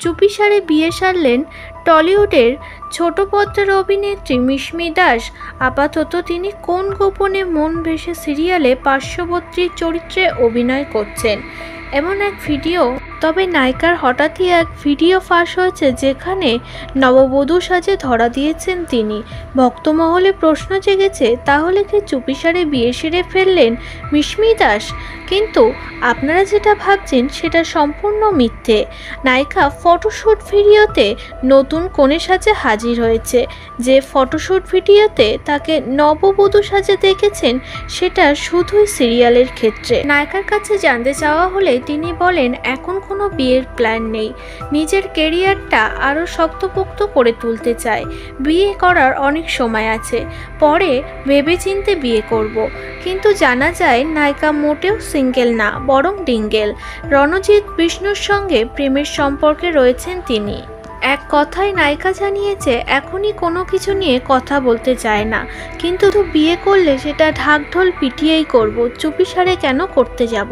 চুপিসারে বিয়ে সারলেন টলিউডের ছোট পর্দার অভিনেত্রী মিশমি দাস। আপাতত তিনি কোন গোপনে মন ভেসে সিরিয়ালে পার্শ্ববর্তী চরিত্রে অভিনয় করছেন এমন এক ভিডিও। তবে নায়িকার হঠাৎই এক ভিডিও ফাঁস হয়েছে যেখানে নববধূ সাজে ধরা দিয়েছেন তিনি। ভক্তমহলে প্রশ্ন জেগেছে, তাহলে কি চুপিসারে বিয়ে সেরে ফেললেন মিশমি দাস? কিন্তু আপনারা যেটা ভাবছেন সেটা সম্পূর্ণ মিথ্যে। নায়িকা ফটোশ্যুট ভিডিওতে নতুন কনে সাজে হাজির হয়েছে। যে ফটোশ্যুট ভিডিওতে তাকে নববধূ সাজে দেখেছেন সেটা শুধুই সিরিয়ালের ক্ষেত্রে। নায়িকার কাছে জানতে চাওয়া হলে তিনি বলেন, এখন কোনো বিয়ের প্ল্যান নেই, নিজের কেরিয়ারটা আরও শক্তপোক্ত করে তুলতে চাই। বিয়ে করার অনেক সময় আছে, পরে ভেবেচিন্তে বিয়ে করব। কিন্তু জানা যায় নায়িকা মোটেও সিঙ্গেল না, বরং ডিঙ্গেল। রণজিৎ বিষ্ণুর সঙ্গে প্রেমের সম্পর্কে রয়েছেন তিনি। এক কথায় নায়িকা জানিয়েছে এখনই কোনো কিছু নিয়ে কথা বলতে চায় না, কিন্তু বিয়ে করলে সেটা ঢাকঢোল পিটিয়েই করব, চুপিসারে কেন করতে যাব।